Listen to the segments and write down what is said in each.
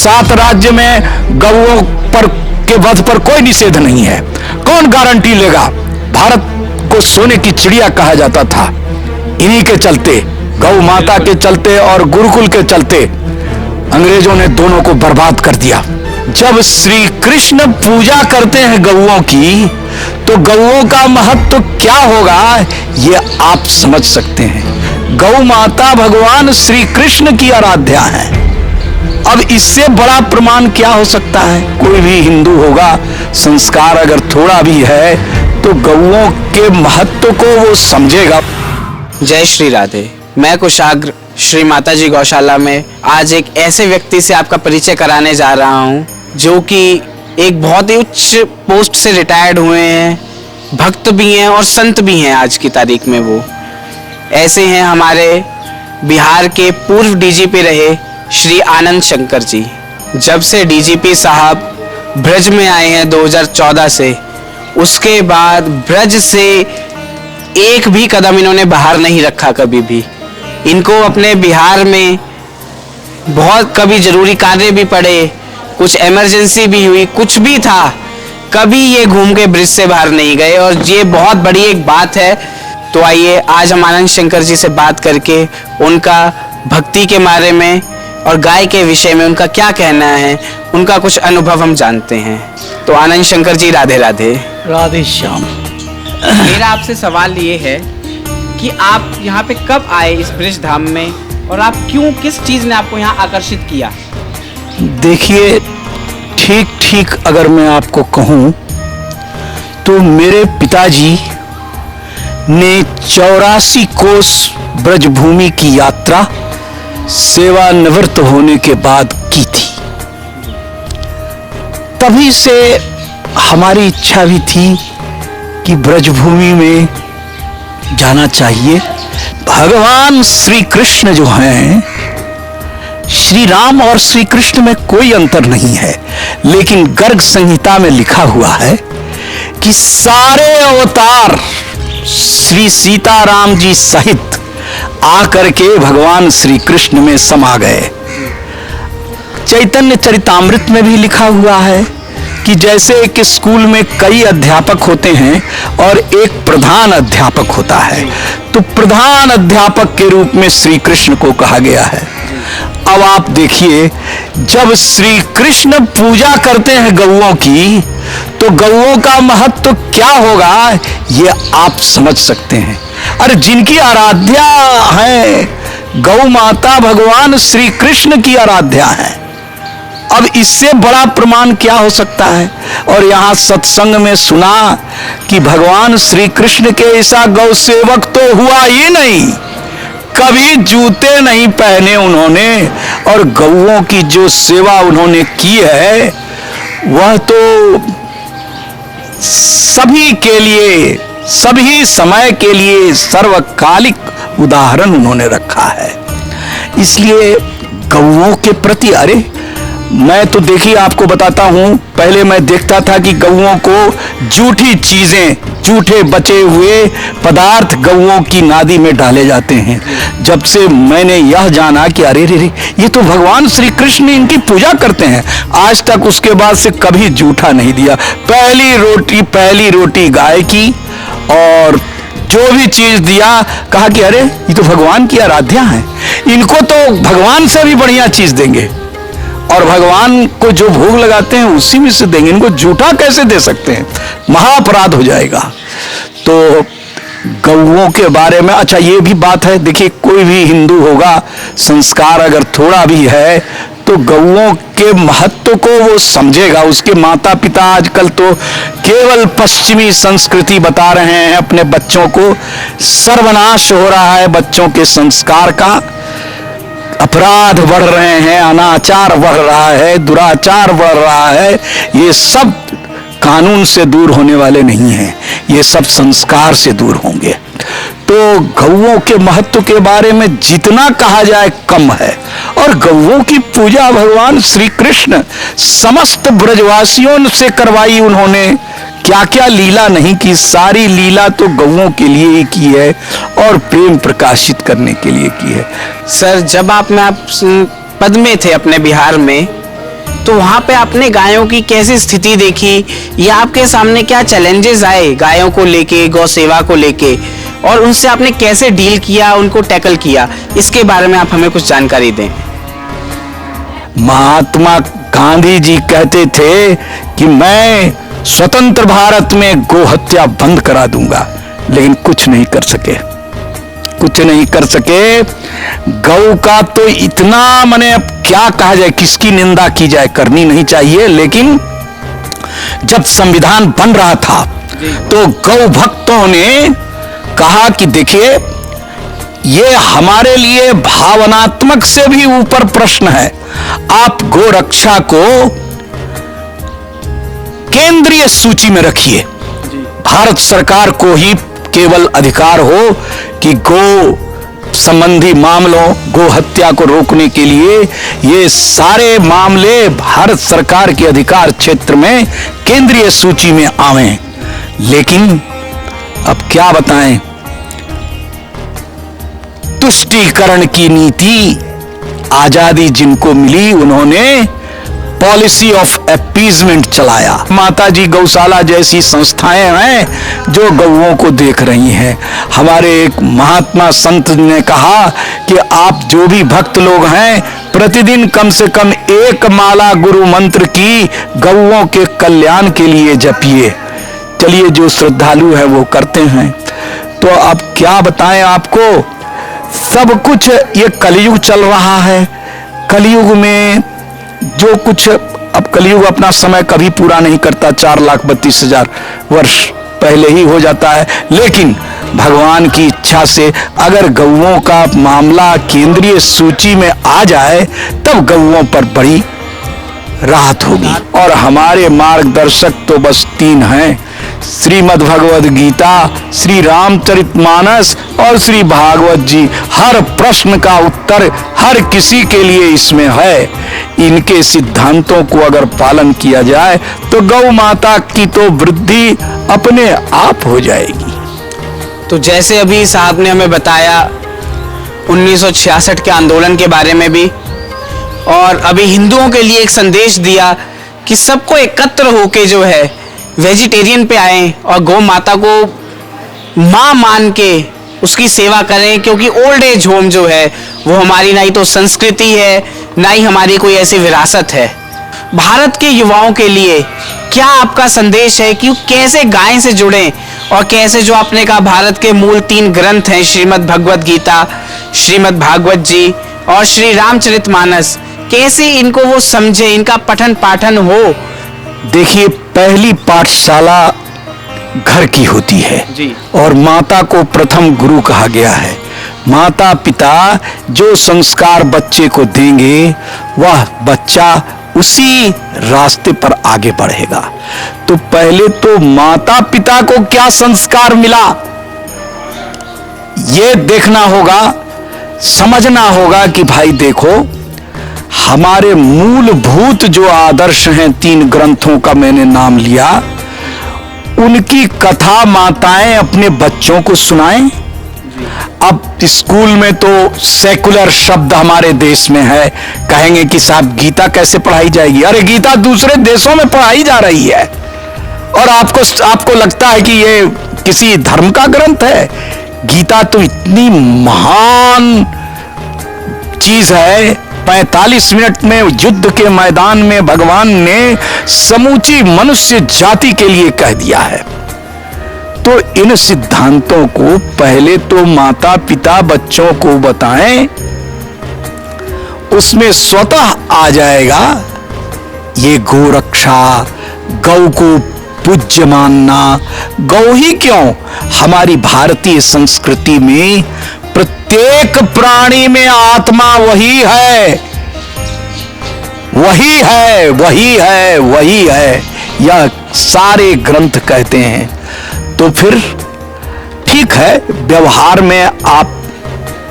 7 राज्य में गौओं पर के वध पर कोई निषेध नहीं है। कौन गारंटी लेगा? भारत को सोने की चिड़िया कहा जाता था, इन्हीं के चलते, गौ माता के चलते और गुरुकुल के चलते अंग्रेजों ने दोनों को बर्बाद कर दिया। जब श्री कृष्ण पूजा करते हैं गौओं की, तो गौओं का महत्व क्या होगा ये आप समझ सकते हैं। गौ माता भगवान श्री कृष्ण की आराध्या है। अब इससे बड़ा प्रमाण क्या हो सकता है? कोई भी हिंदू होगा, संस्कार अगर थोड़ा भी है तो गौओं के महत्व को वो समझेगा। जय श्री राधे। मैं कुशाग्र श्री माताजी गौशाला में आज एक ऐसे व्यक्ति से आपका परिचय कराने जा रहा हूं जो कि एक बहुत ही उच्च पोस्ट से रिटायर्ड हुए हैं, भक्त भी हैं और संत भी हैं आज की तारीख में। वो ऐसे हैं हमारे बिहार के पूर्व डीजीपी रहे श्री आनंद शंकर जी। जब से डीजीपी साहब ब्रज में आए हैं 2014 से, उसके बाद ब्रज से एक भी कदम इन्होंने बाहर नहीं रखा कभी भी। इनको अपने बिहार में बहुत कभी जरूरी कार्य भी पड़े, कुछ इमरजेंसी भी हुई, कुछ भी था, कभी ये घूम के ब्रिज से बाहर नहीं गए और ये बहुत बड़ी एक बात है। तो आइए आज हम आनंद शंकर जी से बात करके उनका भक्ति के बारे में और गाय के विषय में उनका क्या कहना है, उनका कुछ अनुभव हम जानते हैं। तो आनंद शंकर जी राधे राधे। राधे श्याम। मेरा आपसे सवाल ये है कि आप यहाँ पे कब आए इस ब्रिज धाम में और आप क्यों, किस चीज ने आपको यहाँ आकर्षित किया? देखिए, ठीक अगर मैं आपको कहूं तो मेरे पिताजी ने 84 कोस ब्रजभूमि की यात्रा सेवानिवृत्त होने के बाद की थी। तभी से हमारी इच्छा भी थी कि ब्रजभूमि में जाना चाहिए। भगवान श्री कृष्ण जो हैं, श्री राम और श्री कृष्ण में कोई अंतर नहीं है, लेकिन गर्ग संहिता में लिखा हुआ है कि सारे अवतार श्री सीताराम जी सहित आकर के भगवान श्री कृष्ण में समा गए। चैतन्य चरितामृत में भी लिखा हुआ है कि जैसे एक स्कूल में कई अध्यापक होते हैं और एक प्रधान अध्यापक होता है, तो प्रधान अध्यापक के रूप में श्री कृष्ण को कहा गया है। अब आप देखिए, जब श्री कृष्ण पूजा करते हैं गौओं की, तो गौओं का महत्व क्या होगा ये आप समझ सकते हैं। अरे जिनकी आराध्या है गौ माता, भगवान श्री कृष्ण की आराध्या है, अब इससे बड़ा प्रमाण क्या हो सकता है। और यहाँ सत्संग में सुना कि भगवान श्री कृष्ण के ऐसा गौ सेवक तो हुआ ही नहीं, कभी जूते नहीं पहने उन्होंने, और गौओं की जो सेवा उन्होंने की है वह तो सभी के लिए, सभी समय के लिए सर्वकालिक उदाहरण उन्होंने रखा है। इसलिए गौओं के प्रति, अरे मैं तो देखिए आपको बताता हूं, पहले मैं देखता था कि गौओं को झूठी चीजें, झूठे बचे हुए पदार्थ गौओं की नादी में डाले जाते हैं। जब से मैंने यह जाना कि अरे रे ये तो भगवान श्री कृष्ण इनकी पूजा करते हैं, आज तक उसके बाद से कभी झूठा नहीं दिया। पहली रोटी गाय की, और जो भी चीज दिया कहा कि अरे ये तो भगवान की आराध्या है, इनको तो भगवान से भी बढ़िया चीज देंगे, और भगवान को जो भोग लगाते हैं उसी में से देंगे, इनको झूठा कैसे दे सकते हैं, महाअपराध हो जाएगा। तो गौओं के बारे में, अच्छा ये भी बात है, देखिए कोई भी हिंदू होगा, संस्कार अगर थोड़ा भी है तो गौओं के महत्व को वो समझेगा। उसके माता पिता आजकल तो केवल पश्चिमी संस्कृति बता रहे हैं अपने बच्चों को, सर्वनाश हो रहा है बच्चों के संस्कार का, अपराध बढ़ रहे हैं, अनाचार बढ़ रहा है, दुराचार बढ़ रहा है। ये सब कानून से दूर होने वाले नहीं हैं, ये सब संस्कार से दूर होंगे। तो गौओं के महत्व के बारे में जितना कहा जाए कम है। और गौओं की पूजा भगवान श्री कृष्ण समस्त ब्रजवासियों से करवाई उन्होंने, क्या क्या लीला नहीं की, सारी लीला तो गौओं के लिए ही की है और प्रेम प्रकाशित करने के लिए की है। सर, जब आप पद में थे अपने बिहार में, तो वहाँ पे आपने गायों की कैसी स्थिति देखी, या आपके सामने क्या चैलेंजेस आए गायों को लेके, गौ सेवा को लेके, और उनसे आपने कैसे डील किया, उनको टैकल किया, इसके बारे में आप हमें कुछ जानकारी दें। महात्मा गांधी जी कहते थे कि मैं स्वतंत्र भारत में गोहत्या बंद करा दूंगा, लेकिन कुछ नहीं कर सके, कुछ नहीं कर सके। गौ का तो इतना, माने अब क्या कहा जाए, किसकी निंदा की जाए, करनी नहीं चाहिए, लेकिन जब संविधान बन रहा था तो गौ भक्तों ने कहा कि देखिए, ये हमारे लिए भावनात्मक से भी ऊपर प्रश्न है, आप गो रक्षा को केंद्रीय सूची में रखिए। भारत सरकार को ही केवल अधिकार हो कि गो संबंधी मामलों, गो हत्या को रोकने के लिए ये सारे मामले भारत सरकार के अधिकार क्षेत्र में केंद्रीय सूची में आवें। लेकिन अब क्या बताएं, तुष्टीकरण की नीति आजादी जिनको मिली, उन्होंने पॉलिसी ऑफ अपीजमेंट चलाया। माता जी गौशाला जैसी संस्थाएं हैं जो गौओं को देख रही हैं। हमारे एक महात्मा संत ने कहा कि आप जो भी भक्त लोग हैं, प्रतिदिन कम से कम एक माला गुरु मंत्र की गौओं के कल्याण के लिए जपिए। चलिए, जो श्रद्धालु है वो करते हैं। तो अब क्या बताएं आपको, सब कुछ ये कलयुग चल रहा है। कलयुग में जो कुछ, अब कलयुग अपना समय कभी पूरा नहीं करता, 4,32,000 वर्ष पहले ही हो जाता है, लेकिन भगवान की इच्छा से अगर गौओं का मामला केंद्रीय सूची में आ जाए तब गौओं पर बड़ी राहत होगी। और हमारे मार्गदर्शक तो बस 3 हैं, श्रीमद् भगवद गीता, श्री रामचरितमानस और श्री भागवत जी। हर प्रश्न का उत्तर हर किसी के लिए इसमें है। इनके सिद्धांतों को अगर पालन किया जाए तो गौ माता की तो वृद्धि अपने आप हो जाएगी। तो जैसे अभी साहब ने हमें बताया 1966 के आंदोलन के बारे में भी, और अभी हिंदुओं के लिए एक संदेश दिया कि सबको एकत्र होके जो है वेजिटेरियन पे आए और गौ माता को माँ मान के उसकी सेवा करें, क्योंकि ओल्ड एज होम जो है वो हमारी ना ही तो संस्कृति है, ना ही हमारी कोई ऐसी विरासत है। भारत के युवाओं के लिए क्या आपका संदेश है कि कैसे गाय से जुड़ें, और कैसे जो आपने कहा भारत के मूल 3 ग्रंथ हैं, श्रीमद् भगवद गीता, श्रीमद् भागवत जी और श्री रामचरितमानस, कैसे इनको वो समझे, इनका पठन पाठन हो। देखिए, पहली पाठशाला घर की होती है जी। और माता को प्रथम गुरु कहा गया है। माता पिता जो संस्कार बच्चे को देंगे, वह बच्चा उसी रास्ते पर आगे बढ़ेगा। तो पहले तो माता पिता को क्या संस्कार मिला, ये देखना होगा, समझना होगा कि भाई देखो, हमारे मूलभूत जो आदर्श हैं, 3 ग्रंथों का मैंने नाम लिया, उनकी कथा माताएं अपने बच्चों को सुनाएं। अब स्कूल में तो सेकुलर शब्द हमारे देश में है, कहेंगे कि साहब गीता कैसे पढ़ाई जाएगी। अरे गीता दूसरे देशों में पढ़ाई जा रही है और आपको लगता है कि ये किसी धर्म का ग्रंथ है। गीता तो इतनी महान चीज है। 45 मिनट में युद्ध के मैदान में भगवान ने समूची मनुष्य जाति के लिए कह दिया है। तो इन सिद्धांतों को पहले तो माता पिता बच्चों को बताएं, उसमें स्वतः आ जाएगा ये गौ रक्षा, गौ को पूज्य मानना। गौ ही क्यों, हमारी भारतीय संस्कृति में प्रत्येक प्राणी में आत्मा वही है, वही है, वही है, वही है, यह सारे ग्रंथ कहते हैं। तो फिर ठीक है, व्यवहार में आप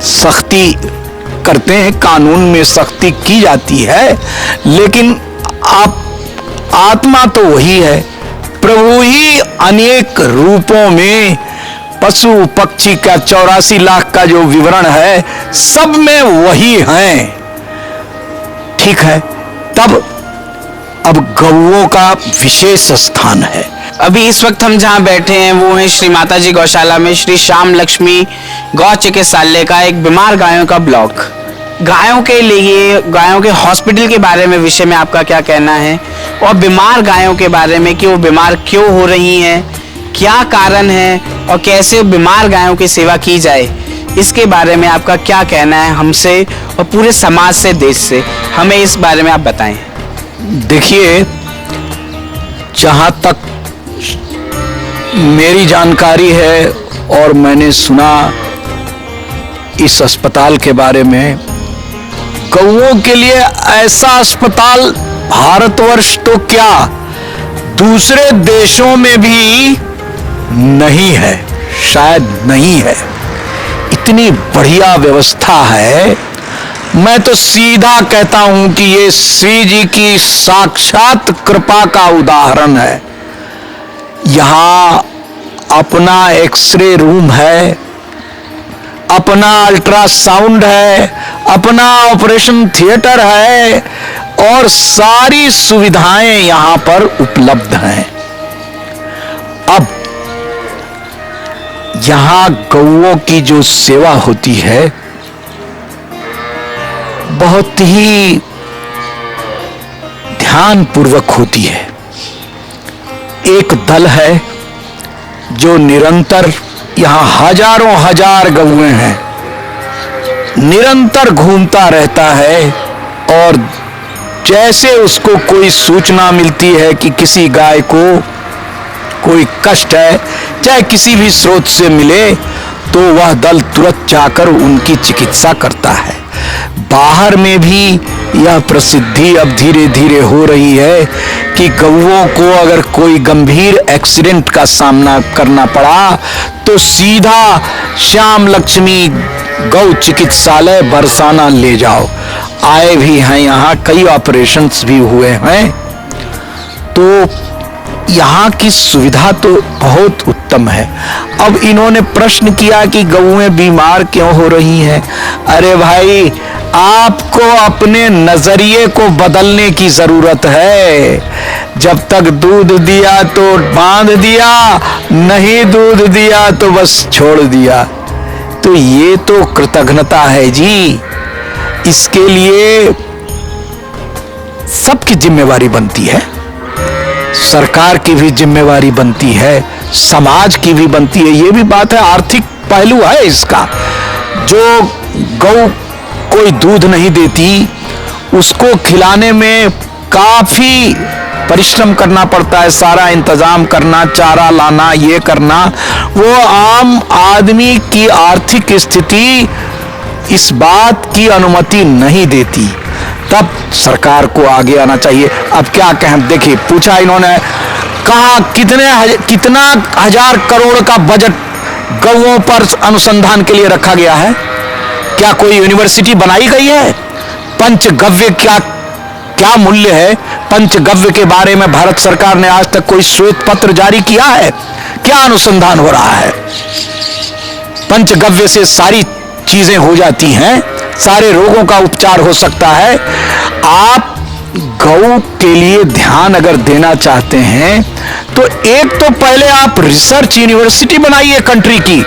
सख्ती करते हैं, कानून में सख्ती की जाती है, लेकिन आप आत्मा तो वही है। प्रभु ही अनेक रूपों में, पशु पक्षी का 84 लाख का जो विवरण है, सब में वही हैं। ठीक है, तब गौओं का विशेष स्थान है। अभी इस वक्त हम जहाँ बैठे हैं वो है श्री माताजी गौशाला में श्री श्याम लक्ष्मी गौ चिकित्सालय का एक बीमार गायों का ब्लॉक। गायों के लिए, गायों के हॉस्पिटल के बारे में विषय में आपका क्या कहना है, और बीमार गायों के बारे में कि वो बीमार क्यों हो रही हैं, क्या कारण है, और कैसे बीमार गायों की सेवा की जाए, इसके बारे में आपका क्या कहना है हमसे और पूरे समाज से, देश से। हमें इस बारे में आप बताएं। देखिए, जहाँ तक मेरी जानकारी है और मैंने सुना इस अस्पताल के बारे में, गौओं के लिए ऐसा अस्पताल भारतवर्ष तो क्या दूसरे देशों में भी नहीं है, शायद नहीं है। इतनी बढ़िया व्यवस्था है। मैं तो सीधा कहता हूं कि ये श्री जी की साक्षात कृपा का उदाहरण है। यहां अपना एक्सरे रूम है, अपना अल्ट्रासाउंड है, अपना ऑपरेशन थिएटर है और सारी सुविधाएं यहां पर उपलब्ध हैं। अब यहां गौओं की जो सेवा होती है बहुत ही ध्यानपूर्वक होती है। एक दल है जो निरंतर, यहां हजारों हजार गौएं हैं, निरंतर घूमता रहता है और जैसे उसको कोई सूचना मिलती है कि किसी गाय को कोई कष्ट है, चाहे किसी भी स्रोत से मिले, तो वह दल तुरंत जाकर उनकी चिकित्सा करता है। बाहर में भी यह प्रसिद्धि अब धीरे धीरे हो रही है कि गौओं को अगर कोई गंभीर एक्सीडेंट का सामना करना पड़ा तो सीधा श्याम लक्ष्मी गौ चिकित्सालय बरसाना ले जाओ। आए भी हैं, यहाँ कई ऑपरेशंस भी हुए हैं। तो यहाँ की सुविधा तो बहुत उत्तम है। अब इन्होंने प्रश्न किया कि गौएं बीमार क्यों हो रही हैं। अरे भाई, आपको अपने नजरिए को बदलने की जरूरत है। जब तक दूध दिया तो बांध दिया, नहीं दूध दिया तो बस छोड़ दिया। तो ये तो कृतज्ञता है जी। इसके लिए सबकी जिम्मेवारी बनती है, सरकार की भी जिम्मेवारी बनती है, समाज की भी बनती है। ये भी बात है, आर्थिक पहलू है इसका। जो गौ कोई दूध नहीं देती, उसको खिलाने में काफी परिश्रम करना पड़ता है, सारा इंतजाम करना, चारा लाना, ये करना। वो आम आदमी की आर्थिक स्थिति इस बात की अनुमति नहीं देती। तब सरकार को आगे आना चाहिए। अब क्या कहें, देखिए, पूछा इन्होंने, कहा कितना हजार करोड़ का बजट गौओं पर अनुसंधान के लिए रखा गया है। क्या कोई यूनिवर्सिटी बनाई गई है? पंचगव्य क्या मूल्य है? पंचगव्य के बारे में भारत सरकार ने आज तक कोई श्वेत पत्र जारी किया है? क्या अनुसंधान हो रहा है? पंचगव्य से सारी चीजें हो जाती हैं, सारे रोगों का उपचार हो सकता है। आप गौ के लिए ध्यान अगर देना चाहते हैं तो एक तो पहले आप रिसर्च यूनिवर्सिटी बनाइए, कंट्री की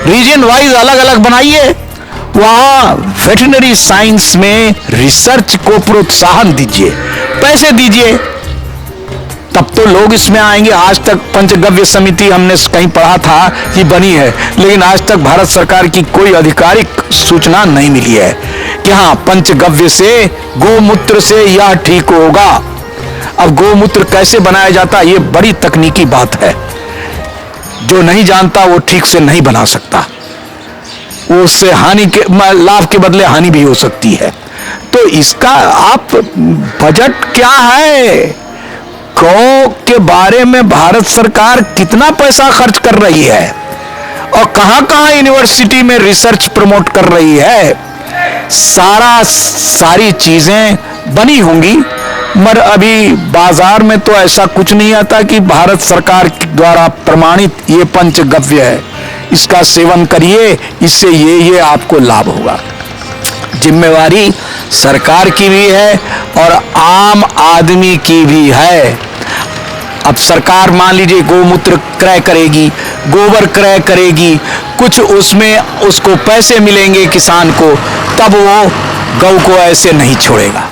रीजन वाइज अलग अलग बनाइए। वहां वेटरनरी साइंस में रिसर्च को प्रोत्साहन दीजिए, पैसे दीजिए, तब तो लोग इसमें आएंगे। आज तक पंचगव्य समिति हमने कहीं पढ़ा था कि बनी है, लेकिन आज तक भारत सरकार की कोई आधिकारिक सूचना नहीं मिली है कि हाँ, पंचगव्य से, गोमूत्र से यह ठीक होगा। अब गोमूत्र कैसे बनाया जाता है, ये बड़ी तकनीकी बात है। जो नहीं जानता वो ठीक से नहीं बना सकता। उससे हानि के, लाभ के बदले हानि भी हो सकती है। तो इसका आप बजट क्या है? गौ के बारे में भारत सरकार कितना पैसा खर्च कर रही है और कहां-कहां यूनिवर्सिटी में रिसर्च प्रमोट कर रही है। सारी चीजें बनी होंगी, मगर अभी बाजार में तो ऐसा कुछ नहीं आता कि भारत सरकार द्वारा प्रमाणित ये पंचगव्य है, इसका सेवन करिए, इससे ये आपको लाभ होगा। जिम्मेवारी सरकार की भी है और आम आदमी की भी है। अब सरकार मान लीजिए गोमूत्र क्रय करेगी, गोबर क्रय करेगी, कुछ उसमें उसको पैसे मिलेंगे किसान को, तब वो गौ को ऐसे नहीं छोड़ेगा।